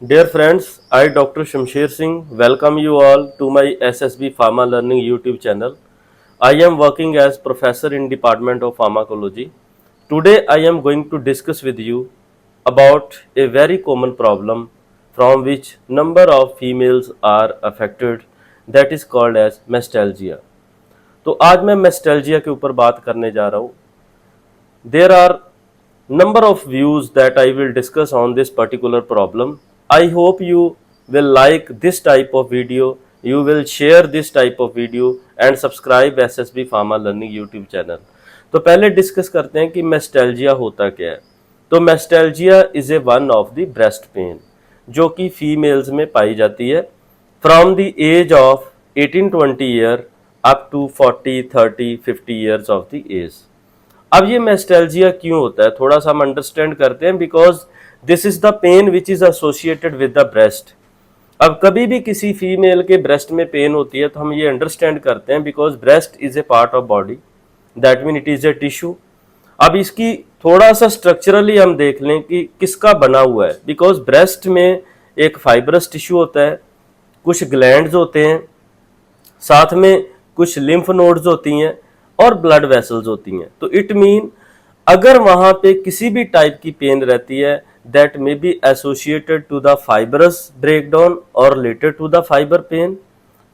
Dear friends, I Dr. Shamsher Singh welcome you all to my SSB Pharma Learning YouTube channel. I am working as professor in Department of Pharmacology. Today I am going to discuss with you about a very common problem from which number of females are affected, that is called as mestalgia. तो आज मैं मेस्टैल्जिया के ऊपर बात करने जा रहा हूँ. There are number of views that I will discuss on this particular problem. I hope you will like this type of video, you will share this type of video and subscribe SSB Pharma Learning YouTube channel. तो पहले discuss करते हैं कि मेस्टैल्जिया होता क्या है. तो mastalgia is a one of the breast pain जो कि फीमेल्स में पाई जाती है from the age of 18-20 year up to 40-30-50 years of the age. अब ये मेस्टैल्जिया क्यों होता है थोड़ा सा हम अंडरस्टैंड करते हैं. Because this is the pain which is associated with the breast. अब कभी भी किसी फीमेल के ब्रेस्ट में पेन होती है तो हम ये अंडरस्टैंड करते हैं because breast is a part of body, that mean it is a tissue. अब इसकी थोड़ा सा स्ट्रक्चरली हम देख लें कि किसका बना हुआ है. बिकॉज ब्रेस्ट में एक फाइब्रस टिश्यू होता है, कुछ ग्लैंड्स होते हैं, साथ में कुछ लिम्फ नोड्स होती हैं और ब्लड वेसल्स होती हैं. तो इट मीन अगर वहां पे किसी भी टाइप की पेन रहती है that may be associated to the fibrous breakdown और related to the fiber pain,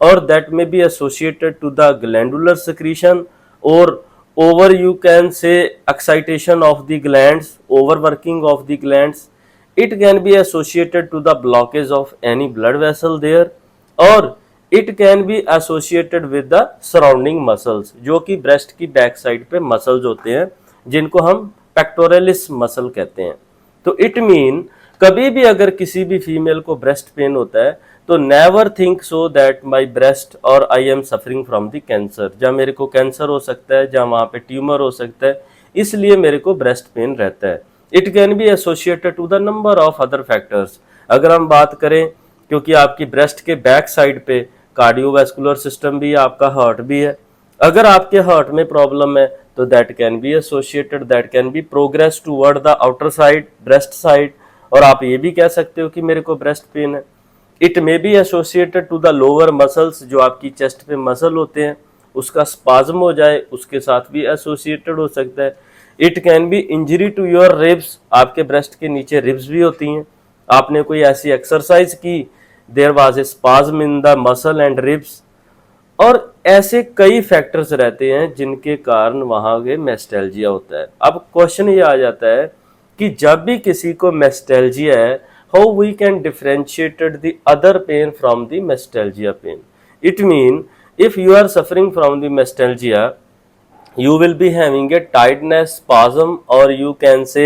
और that may be associated to the glandular secretion और over you can say excitation of the glands, overworking of the glands. It can be associated to the blockage of any blood vessel there, or it can be associated with the surrounding muscles जो कि breast की back side पे muscles होते हैं जिनको हम pectoralis muscle कहते हैं. तो इट मीन कभी भी अगर किसी भी फीमेल को ब्रेस्ट पेन होता है तो never think so that my breast और I am suffering from the cancer. जहाँ मेरे को कैंसर हो सकता है, जहाँ वहाँ पे ट्यूमर हो सकता है, इसलिए मेरे को ब्रेस्ट पेन रहता है. It can be associated to the number of other factors. अगर हम बात करें क्योंकि आपकी ब्रेस्ट के बैक साइड पे कार्डियोवैस्कुलर सिस्टम भी है, आपका हार्ट भी है. अगर आपके हार्ट में प्रॉब्लम है तो that can be associated, that can be progress toward the outer side, breast side. और आप ये भी कह सकते हो कि मेरे को ब्रेस्ट पेन है. It may be associated to the lower muscles, जो आपकी चेस्ट पे मसल होते हैं उसका स्पाज्म हो जाए, उसके साथ भी एसोसिएटेड हो सकता है. It can be injury to your ribs, आपके ब्रेस्ट के नीचे रिब्स भी होती हैं, आपने कोई ऐसी एक्सरसाइज की, there was a spasm in the muscle and ribs. और ऐसे कई फैक्टर्स रहते हैं जिनके कारण वहां पे मेस्टैल्जिया होता है. अब क्वेश्चन ये आ जाता है कि जब भी किसी को मेस्टैल्जिया है, how we can differentiate the other pain from the mestalgia pain. It mean if you are suffering from the mestalgia, you will be having a tightness, spasm, or you can say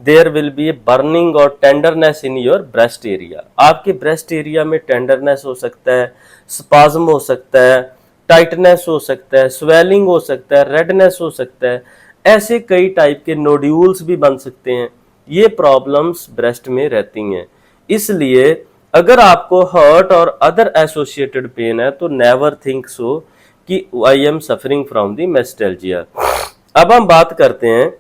there will be a burning or tenderness in your breast area. आपके breast area में tenderness हो सकता है, spasm हो सकता है, tightness हो सकता है, swelling हो सकता है, redness हो सकता है. ऐसे कई टाइप के नोड्यूल्स भी बन सकते हैं. ये प्रॉब्लम्स ब्रेस्ट में रहती हैं. इसलिए अगर आपको हर्ट और अदर एसोसिएटेड पेन है तो नेवर थिंक सो कि I am suffering from the mastalgia. अब हम बात करते हैं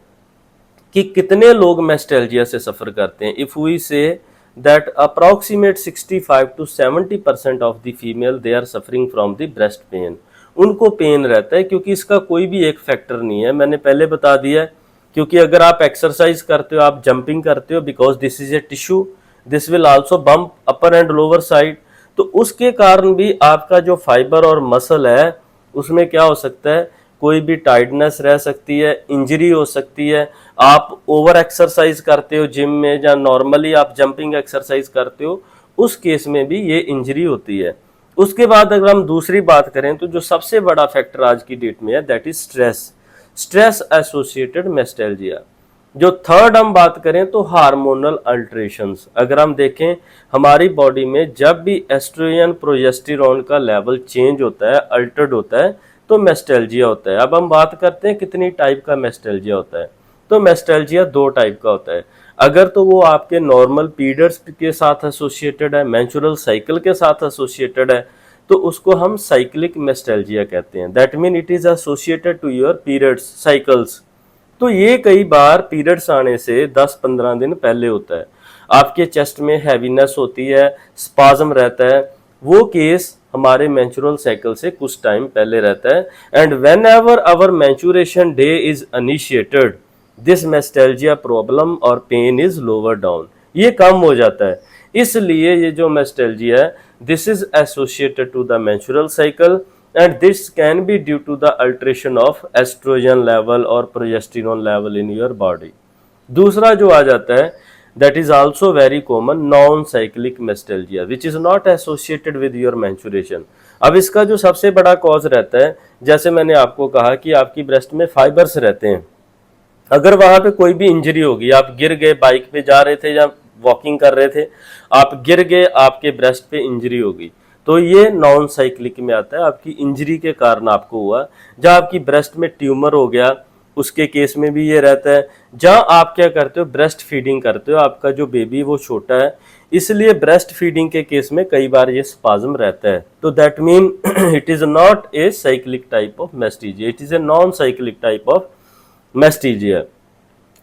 कि कितने लोग मेस्टैल्जिया से सफर करते हैं. If we say that approximate 65 to 70% of the female they are suffering from the breast pain. उनको पेन रहता है क्योंकि इसका कोई भी एक फैक्टर नहीं है, मैंने पहले बता दिया है. क्योंकि अगर आप एक्सरसाइज करते हो, आप जंपिंग करते हो, because this is a tissue, this will also bump upper and lower side. तो उसके कारण भी आपका जो फाइबर और मसल है उसमें क्या हो सकता है, कोई भी टाइटनेस रह सकती है, इंजरी हो सकती है. आप ओवर एक्सरसाइज करते हो जिम में, या नॉर्मली आप जंपिंग एक्सरसाइज करते हो, उस केस में भी ये इंजरी होती है. उसके बाद अगर हम दूसरी बात करें तो जो सबसे बड़ा फैक्टर आज की डेट में है that is stress. Stress associated mastalgia. जो थर्ड हम बात करें तो हार्मोनल अल्टरेशंस. अगर हम देखें हमारी बॉडी में जब भी एस्ट्रोजन प्रोजेस्टेरोन का लेवल चेंज होता है, अल्टर्ड होता है, तो मेस्टैल्जिया होता है. अब हम बात करते हैं कितनी टाइप का मेस्टैल्जिया होता है. तो मेस्टैल्जिया दो टाइप का होता है. अगर तो वो आपके नॉर्मल पीरियड्स के साथ एसोसिएटेड है, मेंस्ट्रुअल साइकिल के साथ एसोसिएटेड है, तो उसको हम साइक्लिक मेस्टैल्जिया कहते हैं. That mean it is associated to your periods cycles. तो ये कई बार पीरियड्स आने से 10-15 दिन पहले होता है. आपके चेस्ट में हैवीनेस होती है, स्पाज्म रहता है, वो केस हमारे मेंस्ट्रुअल साइकिल से कुछ टाइम पहले रहता है। And whenever our menstruation day is initiated, this mastalgia problem और पेन इज लोअर डाउन, ये कम हो जाता है। इसलिए ये जो मेस्टैल्जिया है, this is associated to the menstrual cycle and this can be due to the alteration of estrogen level और progesterone level in your body. दूसरा जो आ जाता है, that is also very common non-cyclic मेस्टेल्जिया which is not associated with your menstruation। अब इसका जो सबसे बड़ा कॉज रहता है, जैसे मैंने आपको कहा कि आपकी ब्रेस्ट में फाइबर्स रहते हैं, अगर वहां पे कोई भी इंजरी होगी, आप गिर गए, बाइक पे जा रहे थे या वॉकिंग कर रहे थे, आप गिर गए, आपके ब्रेस्ट पे इंजरी होगी, तो ये नॉन साइक्लिक में आता है, आपकी इंजरी के कारण आपको हुआ। जहाँ आपकी ब्रेस्ट में ट्यूमर हो गया, उसके केस में भी ये रहता है। जहाँ आप क्या करते हो, ब्रेस्ट फीडिंग करते हो, आपका जो बेबी वो छोटा है, इसलिए ब्रेस्ट फीडिंग के केस में कई बार ये स्पाज्म रहता है। तो that mean it is not a cyclic type of mastalgia, it is a non cyclic type of mastalgia.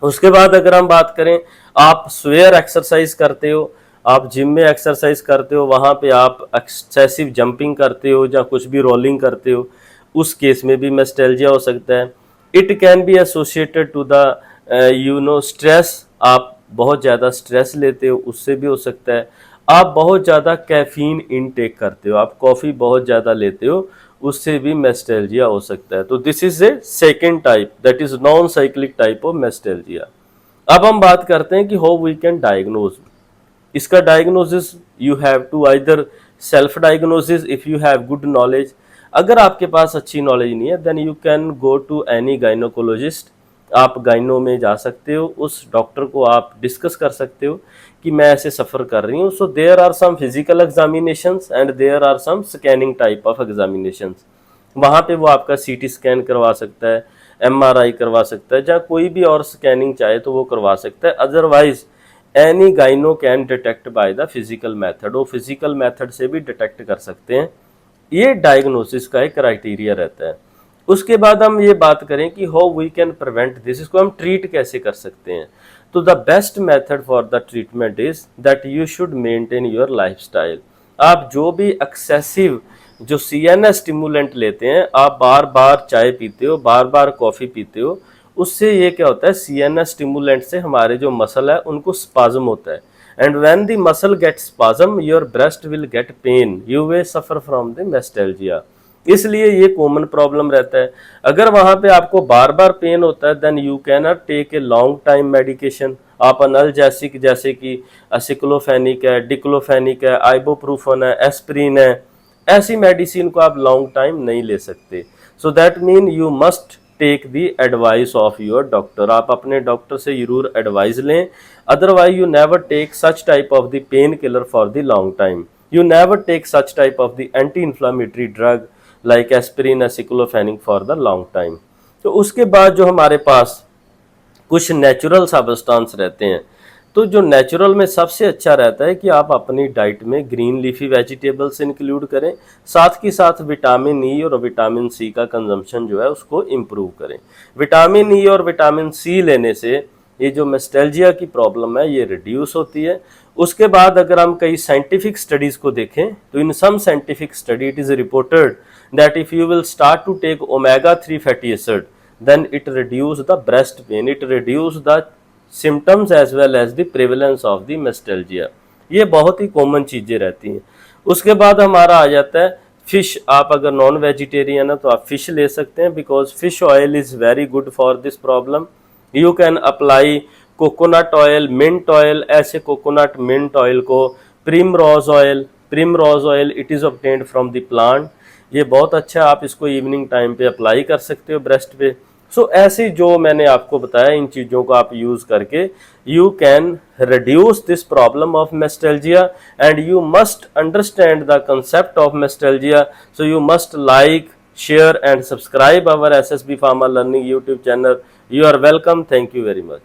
उसके बाद अगर हम बात करें, आप स्वेयर एक्सरसाइज करते हो, आप जिम में एक्सरसाइज करते हो, वहां पे आप एक्सेसिव जंपिंग करते हो या कुछ भी रोलिंग करते हो, उस केस में भी मेस्टेल्जिया हो सकता है। It can be associated to the stress, आप बहुत ज़्यादा स्ट्रेस लेते हो, उससे भी हो सकता है। आप बहुत ज़्यादा कैफीन इनटेक करते हो, आप कॉफ़ी बहुत ज़्यादा लेते हो, उससे भी मेस्टेल्जिया हो सकता है। तो this is a second type, that is non cyclic type of mastalgia. अब हम बात करते हैं कि हाउ वी कैन डायग्नोज इसका। Diagnosis you have to either self diagnosis if you have good knowledge, अगर आपके पास अच्छी नॉलेज नहीं है then you can go to any gynaecologist, आप गाइनो में जा सकते हो, उस डॉक्टर को आप डिस्कस कर सकते हो कि मैं ऐसे सफ़र कर रही हूँ। So there are some physical examinations and there are some scanning type of examinations. वहाँ पे वो आपका सीटी स्कैन करवा सकता है, एमआरआई करवा सकता है, या कोई भी और स्कैनिंग चाहे तो वो करवा सकता है। Otherwise any gyno can detect by the physical method, वो फिजिकल मेथड से भी डिटेक्ट कर सकते हैं। ये डायग्नोसिस का एक क्राइटेरिया रहता है। उसके बाद हम ये बात करें कि how we can prevent this, इसको हम ट्रीट कैसे कर सकते हैं। तो the best method for the treatment is that you should maintain your lifestyle. आप जो भी एक्सेसिव जो सीएनएस स्टिमुलेंट लेते हैं, आप बार बार चाय पीते हो, बार बार कॉफ़ी पीते हो, उससे ये क्या होता है, सीएनएस स्टिमुलेंट से हमारे जो मसल है उनको स्पाज्म होता है। And when the muscle gets spasm, your breast will get pain. You will suffer from the mestellgia. इसलिए ये कॉमन प्रॉब्लम रहता है। अगर वहाँ पे आपको बार बार पेन होता है then you can not take a long time medication. आप अनल्जेसिक जैसे कि असिक्लोफेनिक है, डिक्लोफेनिक है, आइबोप्रूफन है, एस्प्रिन है, ऐसी मेडिसिन को आप लॉन्ग टाइम नहीं ले सकते। So that mean you must take the advice of your doctor, आप अपने डॉक्टर से जरूर एडवाइस लें। Otherwise you never take such type of the pain killer for the long time, you never take such type of the anti inflammatory drug like aspirin, aceclofenac for the long time. तो उसके बाद जो हमारे पास कुछ natural substance रहते हैं, तो जो नेचुरल में सबसे अच्छा रहता है कि आप अपनी डाइट में ग्रीन लीफी वेजिटेबल्स इंक्लूड करें, साथ ही साथ विटामिन ई और विटामिन सी का कंजम्पशन जो है उसको इम्प्रूव करें। विटामिन ई और विटामिन सी लेने से ये जो मेस्टेल्जिया की प्रॉब्लम है ये रिड्यूस होती है। उसके बाद अगर हम कई साइंटिफिक स्टडीज़ को देखें तो in some scientific study it is reported that if you will start to take omega 3 fatty acid then it reduce the breast pain, it reduce the symptoms as well as the prevalence of the mastalgia. ये बहुत ही common चीज़ें रहती हैं। उसके बाद हमारा आ जाता है फिश। आप अगर नॉन वेजिटेरियन है तो आप फिश ले सकते हैं, because fish oil is very good for this problem. You can apply coconut oil, mint oil, ऐसे कोकोनट मिंट ऑयल को primrose oil it is obtained from the plant, ये बहुत अच्छा है, आप इसको इवनिंग टाइम पे अप्लाई कर सकते हो ब्रेस्ट पे। सो ऐसे जो मैंने आपको बताया इन चीज़ों को आप यूज़ करके you can reduce this problem of mastalgia and you must understand the concept of mastalgia. So you must like, share and subscribe our SSB Pharma Learning YouTube channel. You are welcome. Thank you very much.